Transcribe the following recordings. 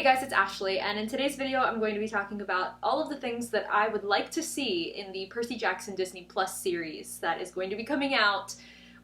guys, it's Ashley, and in today's video I'm going to be talking about all of the things that I would like to see in the Percy Jackson Disney Plus series that is going to be coming out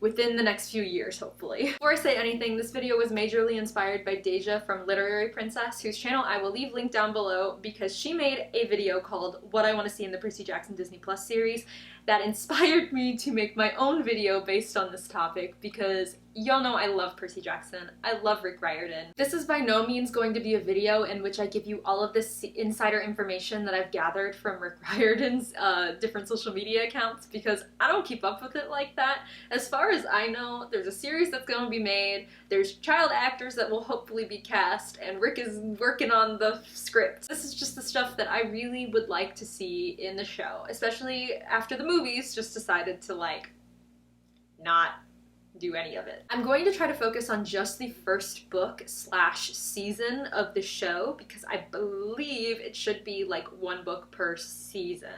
within the next few years, hopefully. Before I say anything, this video was majorly inspired by Deja from Literary Princess, whose channel I will leave linked down below because she made a video called What I Want to See in the Percy Jackson Disney Plus series that inspired me to make my own video based on this topic because y'all know I love Percy Jackson. I love Rick Riordan. This is by no means going to be a video in which I give you all of this insider information that I've gathered from Rick Riordan's different social media accounts because I don't keep up with it like that. As far as I know, there's a series that's going to be made, there's child actors that will hopefully be cast, and Rick is working on the script. This is just the stuff that I really would like to see in the show, especially after the movies just decided to not do any of it. I'm going to try to focus on just the first book / season of the show because I believe it should be like one book per season.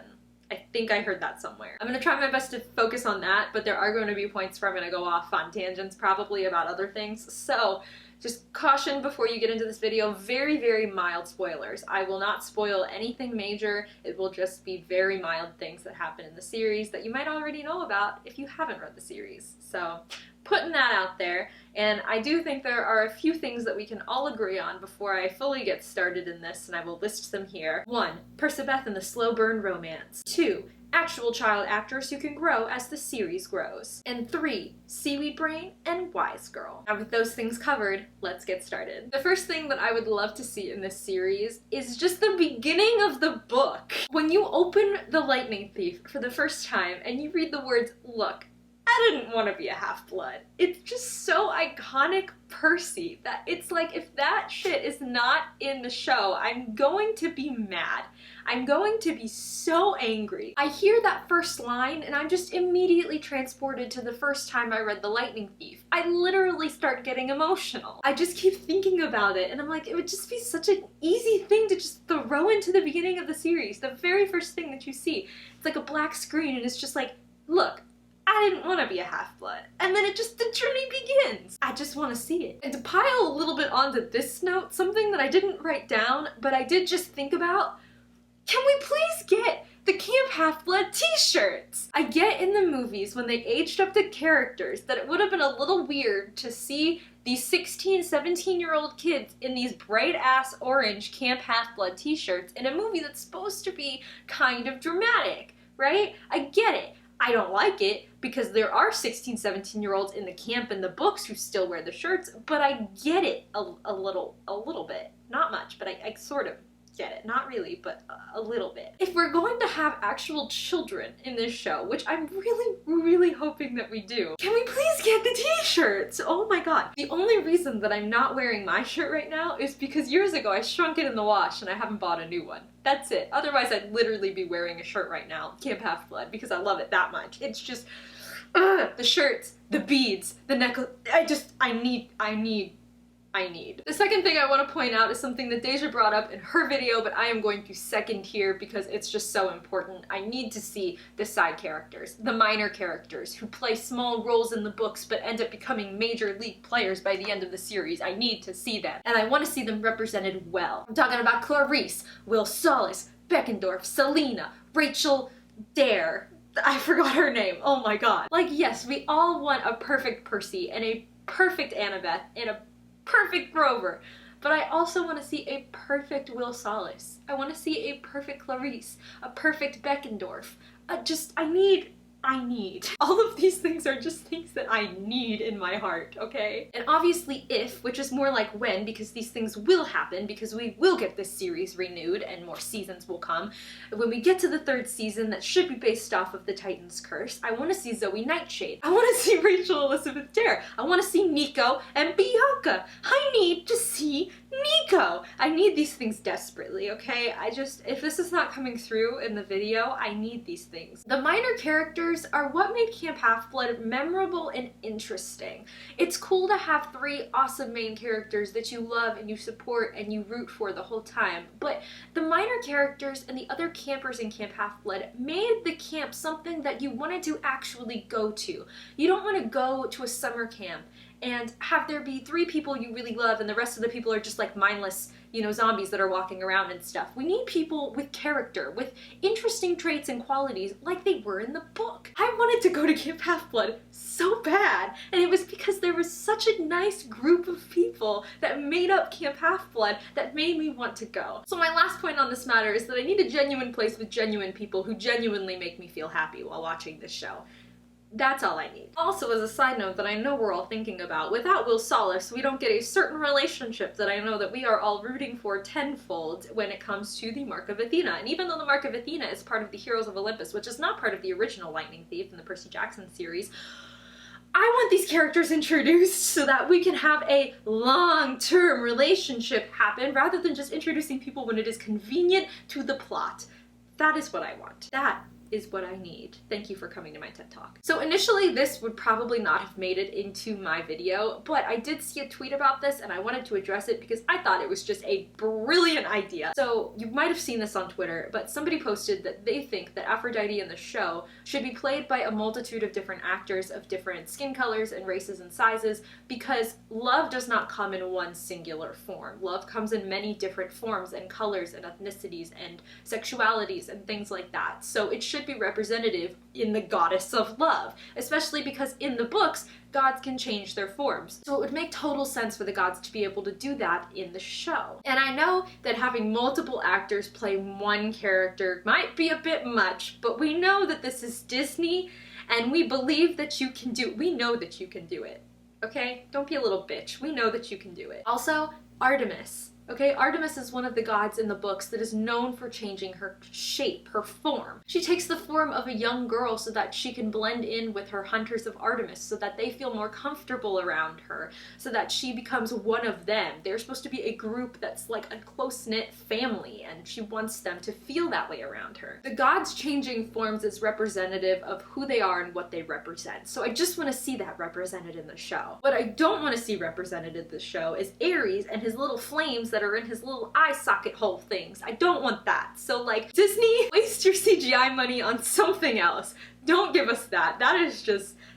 I think I heard that somewhere. I'm going to try my best to focus on that, but there are going to be points where I'm going to go off on tangents probably about other things, so just caution before you get into this video, very, very mild spoilers. I will not spoil anything major, it will just be very mild things that happen in the series that you might already know about if you haven't read the series. So, putting that out there, and I do think there are a few things that we can all agree on before I fully get started in this, and I will list them here. 1. Percabeth and the slow burn romance. 2. Actual child actors who can grow as the series grows. And 3. Seaweed Brain and Wise Girl. Now with those things covered, let's get started. The first thing that I would love to see in this series is just the beginning of the book. When you open The Lightning Thief for the first time and you read the words, "Look, I didn't want to be a half-blood." It's just so iconic Percy that it's like if that shit is not in the show, I'm going to be mad. I'm going to be so angry. I hear that first line and I'm just immediately transported to the first time I read The Lightning Thief. I literally start getting emotional. I just keep thinking about it and I'm like, it would just be such an easy thing to just throw into the beginning of the series. The very first thing that you see. It's like a black screen and it's just like, look, I didn't want to be a half-blood. And then the journey begins. I just want to see it. And to pile a little bit onto this note, something that I didn't write down, but I did just think about, can we please get the Camp Half-Blood t-shirts? I get in the movies when they aged up the characters that it would have been a little weird to see these 16, 17-year-old kids in these bright-ass orange Camp Half-Blood t-shirts in a movie that's supposed to be kind of dramatic, right? I get it. I don't like it because there are 16, 17-year-olds in the camp in the books who still wear the shirts, but I get it a little bit. Not much, but I sort of get it. Not really, but a little bit. If we're going to have actual children in this show, which I'm really, really hoping that we do, can we please get the t-shirts? Oh my god. The only reason that I'm not wearing my shirt right now is because years ago I shrunk it in the wash and I haven't bought a new one. That's it. Otherwise I'd literally be wearing a shirt right now, Camp Half-Blood, because I love it that much. It's just, the shirts, the beads, the necklace, I need. The second thing I want to point out is something that Deja brought up in her video, but I am going to second here because it's just so important. I need to see the side characters, the minor characters who play small roles in the books but end up becoming major league players by the end of the series. I need to see them, and I want to see them represented well. I'm talking about Clarice, Will Solis, Beckendorf, Selena, Rachel Dare. I forgot her name. Oh my god. Like, yes, we all want a perfect Percy and a perfect Annabeth and a perfect Grover, but I also want to see a perfect Will Solis. I want to see a perfect Clarice, a perfect Beckendorf. I need. All of these things are just things that I need in my heart, okay? And obviously if, which is more like when, because these things will happen, because we will get this series renewed and more seasons will come. When we get to the 3rd season that should be based off of the Titan's Curse, I want to see Zoe Nightshade. I want to see Rachel Elizabeth Dare. I want to see Nico and Bianca. I need to see Nico. I need these things desperately, okay? If this is not coming through in the video, I need these things. The minor characters are what made Camp Half-Blood memorable and interesting. It's cool to have 3 awesome main characters that you love and you support and you root for the whole time, but the minor characters and the other campers in Camp Half-Blood made the camp something that you wanted to actually go to. You don't want to go to a summer camp and have there be 3 people you really love and the rest of the people are just like mindless, you know, zombies that are walking around and stuff. We need people with character, with interesting traits and qualities like they were in the book. I wanted to go to Camp Half-Blood so bad, and it was because there was such a nice group of people that made up Camp Half-Blood that made me want to go. So my last point on this matter is that I need a genuine place with genuine people who genuinely make me feel happy while watching this show. That's all I need. Also, as a side note that I know we're all thinking about, without Will Solace, we don't get a certain relationship that I know that we are all rooting for tenfold when it comes to the Mark of Athena. And even though the Mark of Athena is part of the Heroes of Olympus, which is not part of the original Lightning Thief in the Percy Jackson series, I want these characters introduced so that we can have a long-term relationship happen rather than just introducing people when it is convenient to the plot. That is what I want. That is what I need. Thank you for coming to my TED Talk. So initially this would probably not have made it into my video, but I did see a tweet about this and I wanted to address it because I thought it was just a brilliant idea. So you might have seen this on Twitter, but somebody posted that they think that Aphrodite in the show should be played by a multitude of different actors of different skin colors and races and sizes because love does not come in one singular form. Love comes in many different forms and colors and ethnicities and sexualities and things like that. So it should be representative in the goddess of love, especially because in the books, gods can change their forms. So it would make total sense for the gods to be able to do that in the show. And I know that having multiple actors play one character might be a bit much, but we know that this is Disney, and we believe that you can do it. We know that you can do it, okay? Don't be a little bitch. We know that you can do it. Also, Artemis. Okay, Artemis is one of the gods in the books that is known for changing her shape, her form. She takes the form of a young girl so that she can blend in with her hunters of Artemis, so that they feel more comfortable around her, so that she becomes one of them. They're supposed to be a group that's like a close-knit family, and she wants them to feel that way around her. The gods changing forms is representative of who they are and what they represent, so I just want to see that represented in the show. What I don't want to see represented in the show is Ares and his little flames that are in his little eye socket hole things. I don't want that. So like, Disney, waste your CGI money on something else. Don't give us that.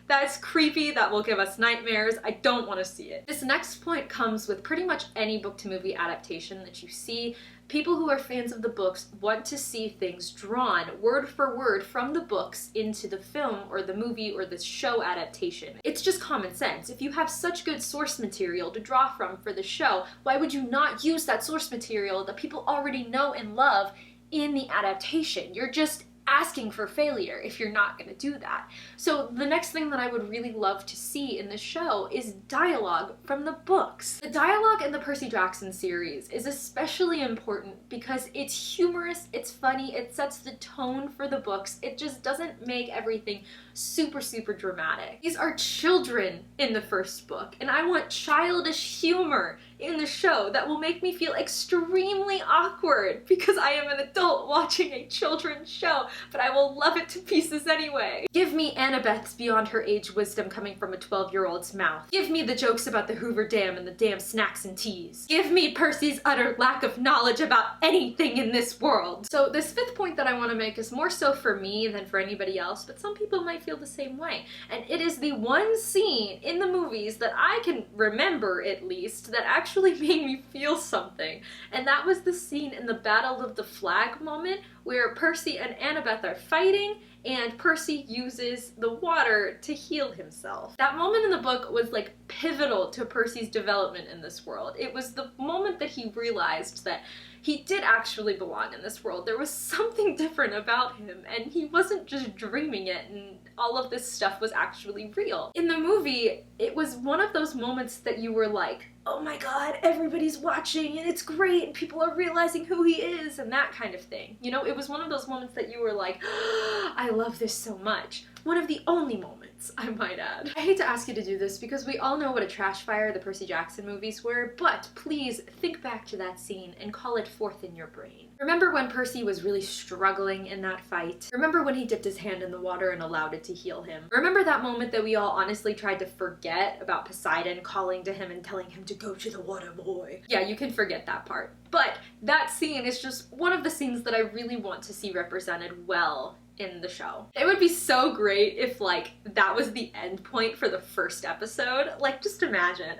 That's creepy. That will give us nightmares. I don't want to see it. This next point comes with pretty much any book to movie adaptation that you see. People who are fans of the books want to see things drawn word for word from the books into the film or the movie or the show adaptation. It's just common sense. If you have such good source material to draw from for the show, why would you not use that source material that people already know and love in the adaptation? You're just asking for failure if you're not going to do that. So the next thing that I would really love to see in the show is dialogue from the books. The dialogue in the Percy Jackson series is especially important because it's humorous, it's funny, it sets the tone for the books. It just doesn't make everything super dramatic. These are children in the first book, and I want childish humor in the show that will make me feel extremely awkward because I am an adult watching a children's show, but I will love it to pieces anyway. Give me Annabeth's beyond her age wisdom coming from a 12-year-old's mouth. Give me the jokes about the Hoover Dam and the damn snacks and teas. Give me Percy's utter lack of knowledge about anything in this world. So this fifth point that I want to make is more so for me than for anybody else, but some people might feel the same way. And it is the one scene in the movies that I can remember, at least, that actually made me feel something. And that was the scene in the Battle of the Flag moment where Percy and Annabeth are fighting and Percy uses the water to heal himself. That moment in the book was like pivotal to Percy's development in this world. It was the moment that he realized that he did actually belong in this world. There was something different about him, and he wasn't just dreaming it, and all of this stuff was actually real. In the movie, it was one of those moments that you were like, oh my god, everybody's watching, and it's great, and people are realizing who he is, and that kind of thing. You know, it was one of those moments that you were like, oh, I love this so much. One of the only moments, I might add. I hate to ask you to do this because we all know what a trash fire the Percy Jackson movies were, but please think back to that scene and call it forth in your brain. Remember when Percy was really struggling in that fight? Remember when he dipped his hand in the water and allowed it to heal him? Remember that moment that we all honestly tried to forget about Poseidon calling to him and telling him to go to the water boy? Yeah, you can forget that part. But that scene is just one of the scenes that I really want to see represented well in the show. It would be so great if like that was the end point for the first episode. Like just imagine,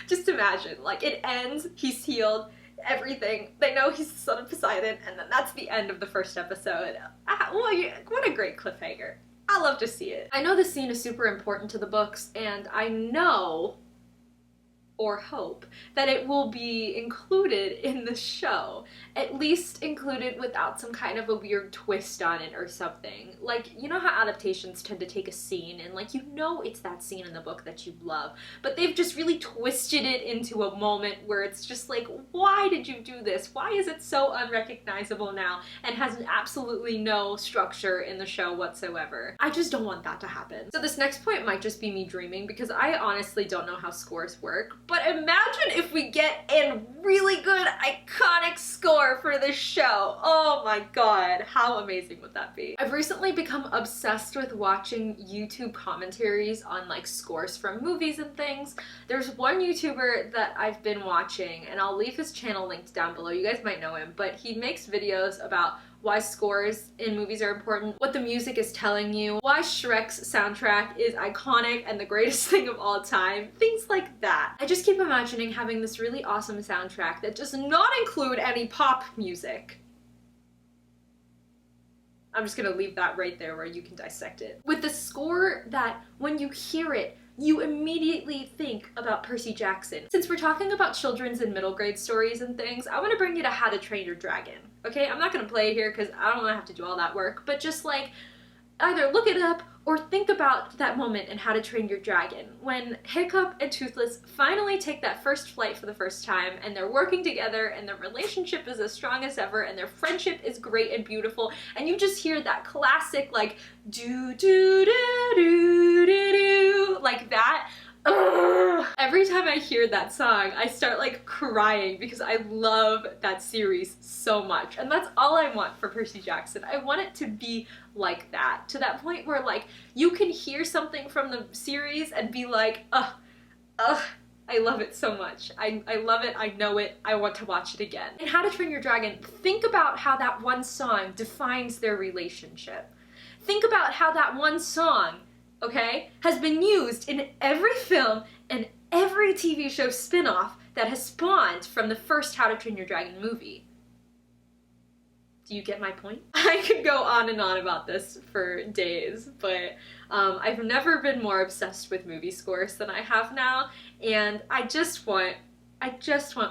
just imagine, like it ends, he's healed, everything, they know he's the son of Poseidon, and then that's the end of the first episode. What a great cliffhanger. I love to see it. I know this scene is super important to the books, and I know, or hope, that it will be included in the show. At least included without some kind of a weird twist on it or something. Like, you know how adaptations tend to take a scene and like, you know it's that scene in the book that you love, but they've just really twisted it into a moment where it's just like, why did you do this? Why is it so unrecognizable now and has absolutely no structure in the show whatsoever? I just don't want that to happen. So this next point might just be me dreaming because I honestly don't know how scores work, but imagine if we get a really good iconic score for this show. Oh my god, how amazing would that be? I've recently become obsessed with watching YouTube commentaries on like scores from movies and things. There's one YouTuber that I've been watching, and I'll leave his channel linked down below. You guys might know him, but he makes videos about why scores in movies are important, what the music is telling you, why Shrek's soundtrack is iconic and the greatest thing of all time, things like that. I just keep imagining having this really awesome soundtrack that does not include any pop music. I'm just gonna leave that right there where you can dissect it. With the score that, when you hear it, you immediately think about Percy Jackson. Since we're talking about children's and middle grade stories and things, I want to bring you to How to Train Your Dragon. Okay, I'm not gonna play here because I don't want to have to do all that work, but just like either look it up or think about that moment in How to Train Your Dragon when Hiccup and Toothless finally take that first flight for the first time and they're working together and their relationship is as strong as ever and their friendship is great and beautiful, and you just hear that classic like do do do do do do like that. Ugh. Every time I hear that song, I start like crying because I love that series so much. And that's all I want for Percy Jackson. I want it to be like that, to that point where like you can hear something from the series and be like, ugh, I love it so much. I love it, I know it, I want to watch it again. In How to Train Your Dragon, think about how that one song defines their relationship. Think about how that one song, okay, has been used in every film and every TV show spin-off that has spawned from the first How to Train Your Dragon movie. Do you get my point? I could go on and on about this for days, but I've never been more obsessed with movie scores than I have now, and I just want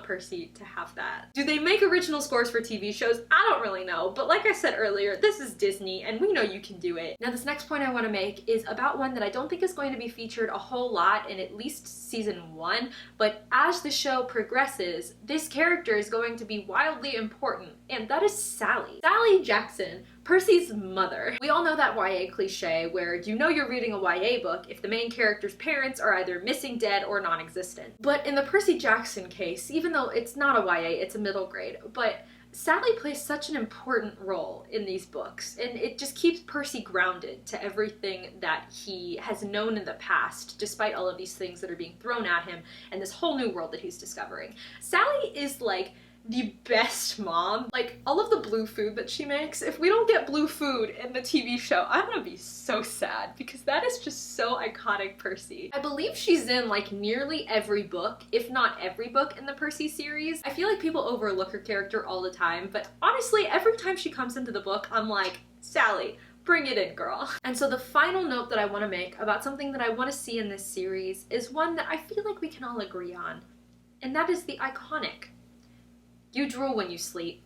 Percy to have that. Do they make original scores for TV shows? I don't really know, but like I said earlier, this is Disney and we know you can do it. Now this next point I want to make is about one that I don't think is going to be featured a whole lot in at least season 1, but as the show progresses, this character is going to be wildly important, and that is Sally. Sally Jackson, Percy's mother. We all know that YA cliche where you know you're reading a YA book if the main character's parents are either missing, dead, or non-existent. But in the Percy Jackson case, even though it's not a YA, it's a middle grade, but Sally plays such an important role in these books, and it just keeps Percy grounded to everything that he has known in the past, despite all of these things that are being thrown at him and this whole new world that he's discovering. Sally is like the best mom. Like, all of the blue food that she makes, if we don't get blue food in the TV show, I'm gonna be so sad because that is just so iconic Percy. I believe she's in like nearly every book, if not every book in the Percy series. I feel like people overlook her character all the time, but honestly, every time she comes into the book, I'm like, Sally, bring it in, girl. And so the final note that I want to make about something that I want to see in this series is one that I feel like we can all agree on, and that is the iconic. You drool when you sleep.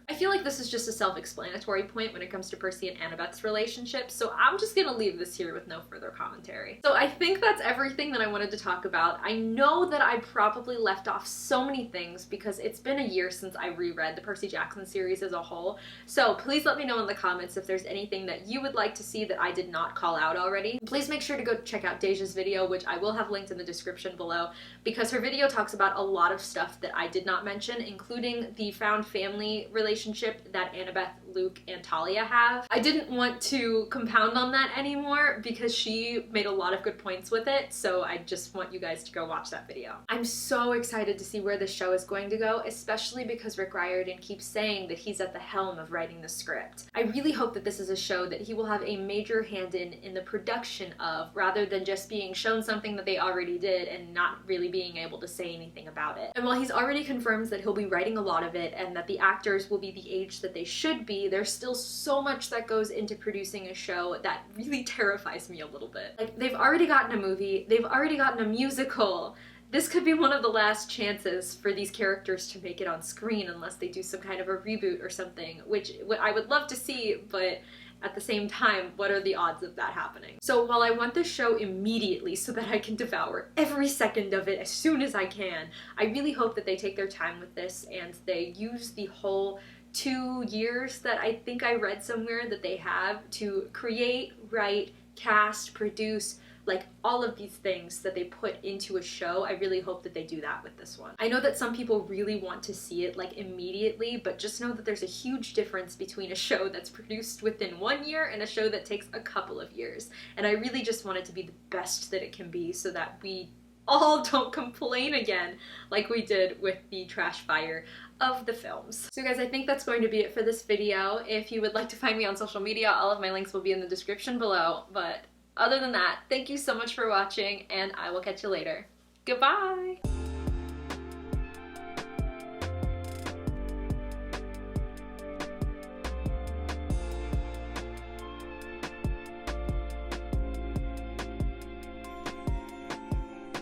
I feel like this is just a self-explanatory point when it comes to Percy and Annabeth's relationship, so I'm just gonna leave this here with no further commentary. So I think that's everything that I wanted to talk about. I know that I probably left off so many things because it's been a year since I reread the Percy Jackson series as a whole, so please let me know in the comments if there's anything that you would like to see that I did not call out already. Please make sure to go check out Deja's video, which I will have linked in the description below, because her video talks about a lot of stuff that I did not mention, including the found family relationship relationship that Annabeth, Luke, and Talia have. I didn't want to compound on that anymore because she made a lot of good points with it, so I just want you guys to go watch that video. I'm so excited to see where this show is going to go, especially because Rick Riordan keeps saying that he's at the helm of writing the script. I really hope that this is a show that he will have a major hand in the production of, rather than just being shown something that they already did and not really being able to say anything about it. And while he's already confirmed that he'll be writing a lot of it and that the actors will be the age that they should be, there's still so much that goes into producing a show that really terrifies me a little bit. Like, they've already gotten a movie, they've already gotten a musical. This could be one of the last chances for these characters to make it on screen unless they do some kind of a reboot or something, which I would love to see, but at the same time, what are the odds of that happening? So while I want this show immediately so that I can devour every second of it as soon as I can, I really hope that they take their time with this and they use the whole 2 years that I think I read somewhere that they have to create, write, cast, produce, like all of these things that they put into a show. I really hope that they do that with this one. I know that some people really want to see it like immediately, but just know that there's a huge difference between a show that's produced within 1 year and a show that takes a couple of years. And I really just want it to be the best that it can be so that we all don't complain again like we did with the trash fire of the films. So guys, I think that's going to be it for this video. If you would like to find me on social media, all of my links will be in the description below, but other than that, thank you so much for watching, and I will catch you later. Goodbye!